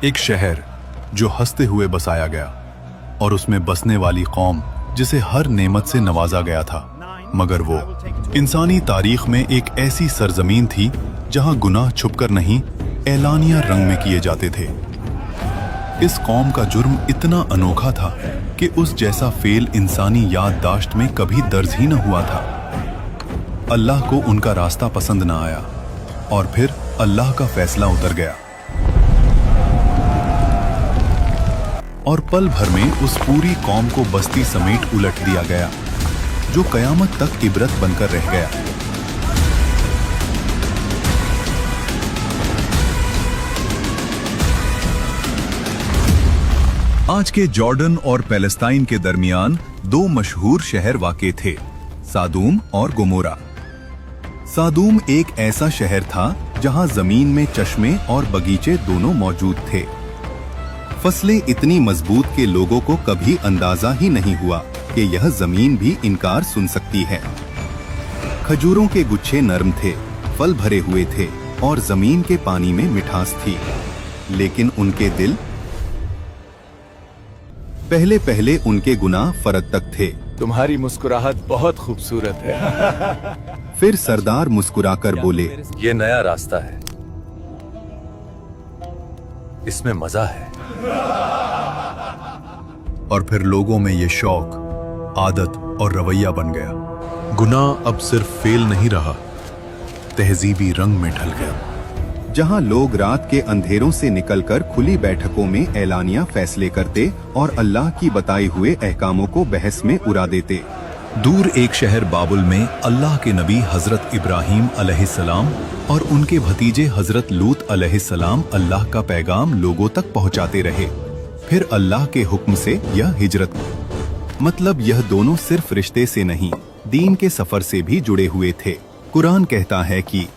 एक शहर जो हंसते हुए बसाया गया और उसमें बसने वाली कौम जिसे हर नेमत से नवाजा गया था, मगर वो इंसानी तारीख में एक ऐसी सरजमीन थी जहां गुनाह छुपकर नहीं, ऐलानिया रंग में किए जाते थे। इस कौम का जुर्म इतना अनोखा था कि उस जैसा फेल इंसानी याददाश्त में कभी दर्ज ही न हुआ था। अल्लाह को उनका रास्ता पसंद न आया और फिर अल्लाह का फैसला उतर गया और पल भर में उस पूरी कौम को बस्ती समेट उलट दिया गया, जो कयामत तक इबरत बनकर रह गया। आज के जॉर्डन और पैलेस्टाइन के दरमियान दो मशहूर शहर वाक़े थे, सादूम और गोमोरा। सादूम एक ऐसा शहर था जहां जमीन में चश्मे और बगीचे दोनों मौजूद थे। फसलें इतनी मजबूत के लोगों को कभी अंदाजा ही नहीं हुआ कि यह जमीन भी इनकार सुन सकती है। खजूरों के गुच्छे नरम थे, फल भरे हुए थे और जमीन के पानी में मिठास थी, लेकिन उनके दिल पहले पहले उनके गुनाह फरद तक थे। तुम्हारी मुस्कुराहट बहुत खूबसूरत है। फिर सरदार मुस्कुराकर बोले, ये नया रास्ता है, इसमें मजा है। और फिर लोगों में ये शौक, आदत और रवैया बन गया। गुनाह अब सिर्फ फेल नहीं रहा, तहजीबी रंग में ढल गया। जहां लोग रात के अंधेरों से निकलकर खुली बैठकों में ऐलानिया फैसले करते और अल्लाह की बताए हुए अहकामों को बहस में उड़ा देते। दूर एक शहर बाबुल में अल्लाह के नबी हजरत इब्राहीम अलैहिस्सलाम और उनके भतीजे हजरत लूत अलैहिस्सलाम अल्लाह का पैगाम लोगों तक पहुंचाते रहे। फिर अल्लाह के हुक्म से यह हिजरत, मतलब यह दोनों सिर्फ रिश्ते से नहीं, दीन के सफर से भी जुड़े हुए थे। कुरान कहता है कि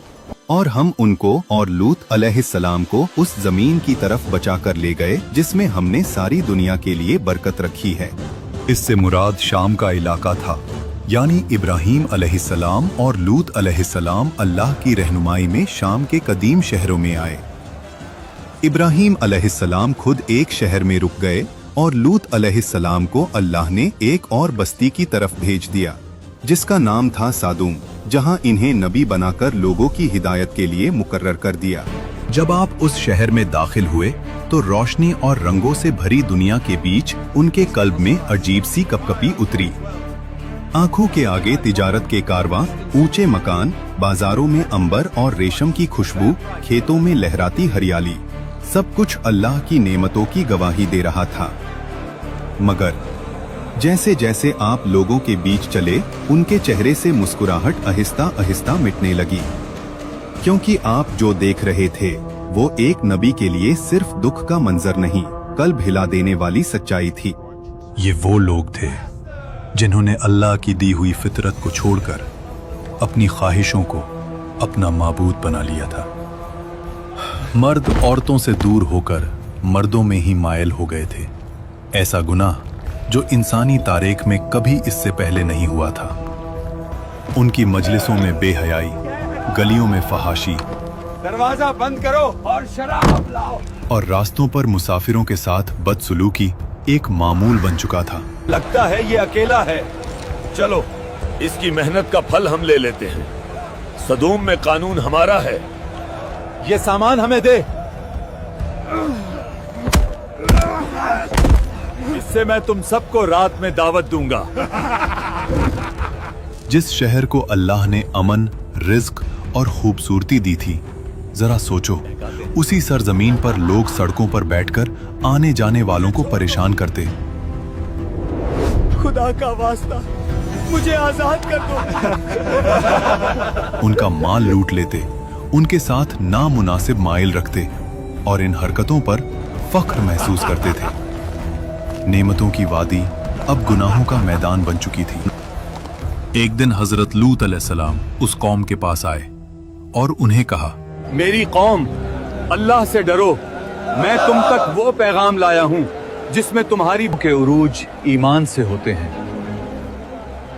और हम उनको और लूत अलैहिस्सलाम को उस जमीन की तरफ बचा कर ले गए जिसमें हमने सारी दुनिया के लिए बरकत रखी है। इससे मुराद शाम का इलाका था, यानी इब्राहीम अलैहिस्सलाम और लूत अलैहिस्सलाम अल्लाह की रहनुमाई में शाम के कदीम शहरों में आए। इब्राहीम अलैहिस्सलाम खुद एक शहर में रुक गए और लूत अलैहिस्सलाम को अल्लाह ने एक और बस्ती की तरफ भेज दिया जिसका नाम था सादूम, जहां इन्हें नबी बनाकर लोगों की हिदायत के लिए मुकर्रर कर दिया। जब आप उस शहर में दाखिल हुए तो रोशनी और रंगों से भरी दुनिया के बीच उनके कल्ब में अजीब सी कपकपी उतरी। आंखों के आगे तिजारत के कारवां, ऊंचे मकान, बाजारों में अंबर और रेशम की खुशबू, खेतों में लहराती हरियाली, सब कुछ अल्लाह की नेमतों की गवाही दे रहा था। मगर जैसे जैसे आप लोगों के बीच चले, उनके चेहरे से मुस्कुराहट आहिस्ता आहिस्ता मिटने लगी, क्योंकि आप जो देख रहे थे वो एक नबी के लिए सिर्फ दुख का मंजर नहीं, कल्ब हिला देने वाली सच्चाई थी। ये वो लोग थे जिन्होंने अल्लाह की दी हुई फितरत को छोड़कर अपनी ख्वाहिशों को अपना माबूद बना लिया था। मर्द औरतों से दूर होकर मर्दों में ही मायल हो गए थे। ऐसा गुनाह जो इंसानी तारीख में कभी इससे पहले नहीं हुआ था। उनकी मजलिसों में बेहयाई, गलियों में फहाशी, दरवाजा बंद करो और शराब लाओ, और रास्तों पर मुसाफिरों के साथ बदसलूकी एक मामूल बन चुका था। लगता है ये अकेला है, चलो इसकी मेहनत का फल हम ले लेते हैं। सदूम में कानून हमारा है, ये सामान हमें दे, इससे मैं तुम सबको रात में दावत दूंगा। जिस शहर को अल्लाह ने अमन, रिज्क और खूबसूरती दी थी, जरा सोचो, उसी सरजमीन पर लोग सड़कों पर बैठकर आने जाने वालों को परेशान करते। खुदा का वास्ता, मुझे आजाद कर दो। उनका माल लूट लेते, उनके साथ नामुनासिब माइल रखते और इन हरकतों पर फख्र महसूस करते थे। नेमतों की वादी अब गुनाहों का मैदान बन चुकी थी। एक दिन हजरत लूत अलैहिस्सलाम उस कौम के पास आए और उन्हें कहा, मेरी कौम, अल्लाह से डरो, मैं तुम तक वो पैगाम लाया हूँ जिसमें तुम्हारी के उरूज ईमान से होते हैं,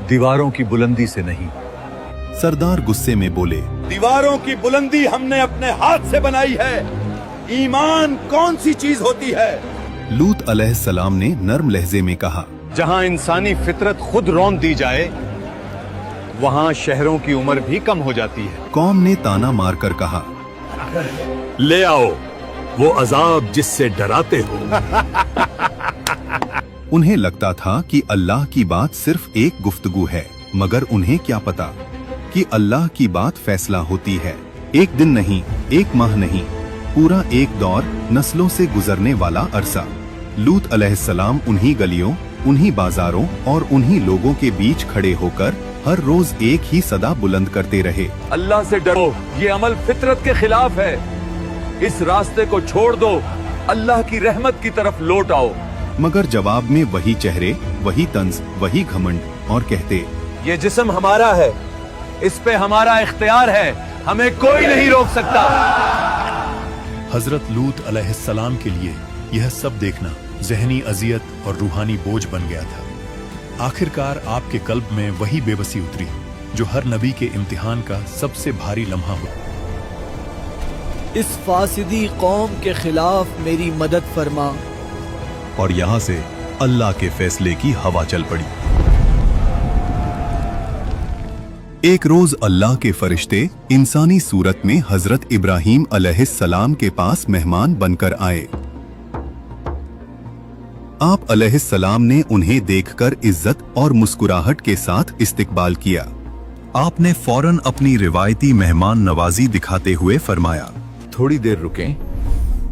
दीवारों की बुलंदी से नहीं। सरदार गुस्से में बोले, दीवारों की बुलंदी हमने अपने हाथ से बनाई है, ईमान कौन सी चीज होती है? लूत अलैहिस्सलाम ने नर्म लहजे में कहा, जहां इंसानी फितरत खुद रौंद दी जाए वहां शहरों की उम्र भी कम हो जाती है। कौम ने ताना मारकर कहा, ले आओ वो अजाब जिससे डराते हो। उन्हें लगता था कि अल्लाह की बात सिर्फ एक गुफ्तगू है, मगर उन्हें क्या पता कि अल्लाह की बात फैसला होती है। एक दिन नहीं, एक माह नहीं, पूरा एक दौर, नस्लों से गुजरने वाला अरसा। लूत अलैहिस्सलाम उन्हीं गलियों, उन्हीं बाजारों और उन्हीं लोगों के बीच खड़े होकर हर रोज एक ही सदा बुलंद करते रहे, अल्लाह से डरो, ये अमल फितरत के खिलाफ है। इस रास्ते को छोड़ दो, अल्लाह की रहमत की तरफ लौट आओ। मगर जवाब में वही चेहरे, वही तंज, वही घमंड और कहते, ये जिस्म हमारा है, इस पे हमारा इख्तियार है, हमें कोई नहीं रोक सकता। हजरत लूत अलैहिस्सलाम के लिए यह सब देखना जहनी अजियत और रूहानी बोझ बन गया था। आखिरकार आपके कल्ब में वही बेबसी उतरी जो हर नबी के इम्तिहान का सबसे भारी लम्हा हो। इस फासिदी कौम के खिलाफ मेरी मदद फरमा। और यहाँ से अल्लाह के फैसले की हवा चल पड़ी। एक रोज अल्लाह के फरिश्ते इंसानी सूरत में हजरत इब्राहीम अलैहिस्सलाम के पास मेहमान बनकर आए। आप अलैहिस्सलाम ने उन्हें देखकर इज्जत और मुस्कुराहट के साथ इस्तकबाल किया। आपने फौरन अपनी रिवायती मेहमान नवाजी दिखाते हुए फरमाया, थोड़ी देर रुकें,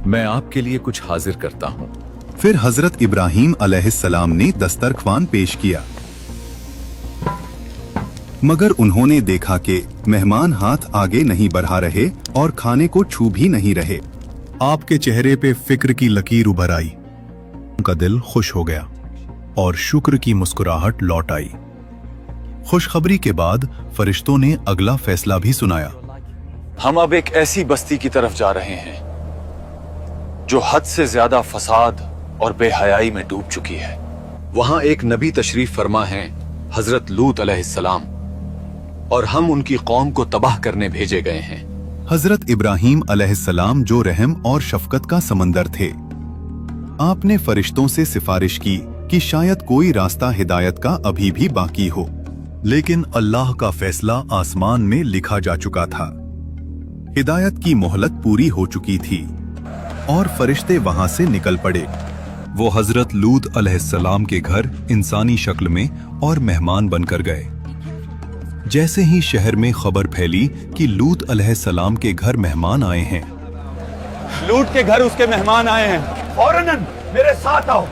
मैं आपके लिए कुछ हाजिर करता हूँ। फिर हजरत इब्राहीम अलैहिस्सलाम ने दस्तरख्वान पेश किया, मगर उन्होंने देखा कि मेहमान हाथ आगे नहीं बढ़ा रहे और खाने को छू भी नहीं रहे। आपके चेहरे पे फिक्र की लकीर उभर आई। उनका दिल खुश हो गया और शुक्र की मुस्कुराहट लौट आई। खुशखबरी के बाद फरिश्तों ने अगला फैसला भी सुनाया। हम अब एक ऐसी बस्ती की तरफ जा रहे हैं जो हद से ज्यादा फसाद और बेहयाई में डूब चुकी है। वहां एक नबी तशरीफ फरमा है, हजरत लूत अलैहिस्सलाम, और हम उनकी कौम को तबाह करने भेजे गए हैं। हजरत इब्राहीम अलैहिस्सलाम जो रहम और शफकत का समंदर थे, आपने फरिश्तों से सिफारिश की कि शायद कोई रास्ता हिदायत का अभी भी बाकी हो, लेकिन अल्लाह का फैसला आसमान में लिखा जा चुका था। हिदायत की मोहलत पूरी हो चुकी थी और फरिश्ते वहां से निकल पड़े। वो हजरत लूत अलैहिस्सलाम के घर इंसानी शक्ल में और मेहमान बनकर गए। जैसे ही शहर में खबर फैली कि लूत अलैहिस्सलाम के घर मेहमान आए हैं, लूत के घर उसके मेहमान आए हैं, फौरन मेरे साथ आओ।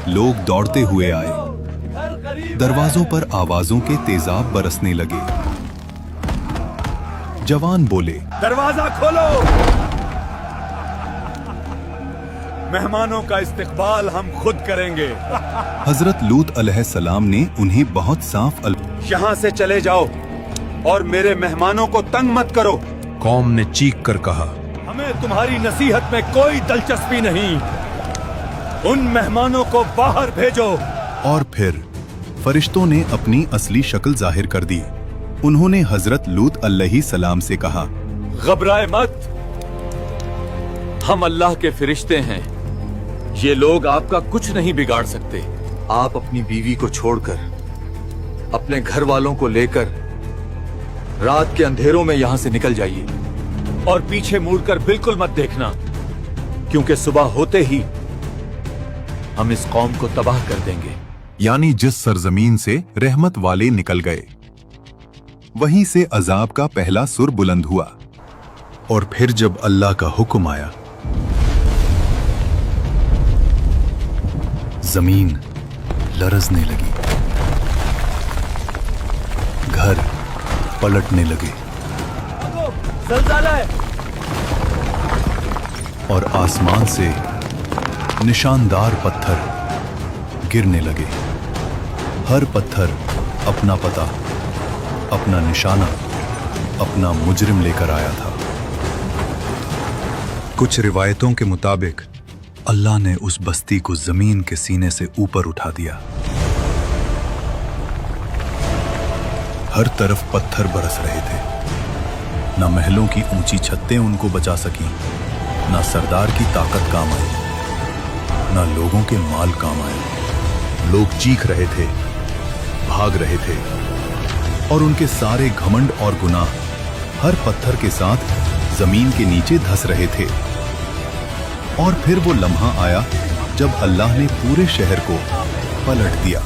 लोग दौड़ते हुए आए। दरवाजों पर आवाजों के तेजाब बरसने लगे। जवान बोले, दरवाजा खोलो, मेहमानों का इस्तकबाल हम खुद करेंगे। हजरत लूत अलैहिस्सलाम ने उन्हें बहुत साफ यहाँ से चले जाओ और मेरे मेहमानों को तंग मत करो। कौम ने चीख कर कहा, हमें तुम्हारी नसीहत में कोई दिलचस्पी नहीं, उन मेहमानों को बाहर भेजो। और फिर फरिश्तों ने अपनी असली शक्ल जाहिर कर दी। उन्होंने हजरत लूत अलैहिस्सलाम से कहा, घबराए मत, हम अल्लाह के फरिश्ते हैं, ये लोग आपका कुछ नहीं बिगाड़ सकते। आप अपनी बीवी को छोड़कर, अपने घर वालों को लेकर रात के अंधेरों में यहां से निकल जाइए और पीछे मुड़कर बिल्कुल मत देखना, क्योंकि सुबह होते ही हम इस कौम को तबाह कर देंगे। यानी जिस सरजमीन से रहमत वाले निकल गए, वहीं से अजाब का पहला सुर बुलंद हुआ। और फिर जब अल्लाह का हुक्म आया, जमीन लरजने लगी, घर पलटने लगे और आसमान से निशानदार पत्थर गिरने लगे। हर पत्थर अपना पता, अपना निशाना, अपना मुजरिम लेकर आया था। कुछ रिवायतों के मुताबिक अल्लाह ने उस बस्ती को जमीन के सीने से ऊपर उठा दिया। हर तरफ पत्थर बरस रहे थे। न महलों की ऊंची छतें उनको बचा सकी, ना सरदार की ताकत काम आई, ना लोगों के माल काम आए। लोग चीख रहे थे, भाग रहे थे, और उनके सारे घमंड और गुनाह हर पत्थर के साथ जमीन के नीचे धंस रहे थे। और फिर वो लम्हा आया जब अल्लाह ने पूरे शहर को पलट दिया।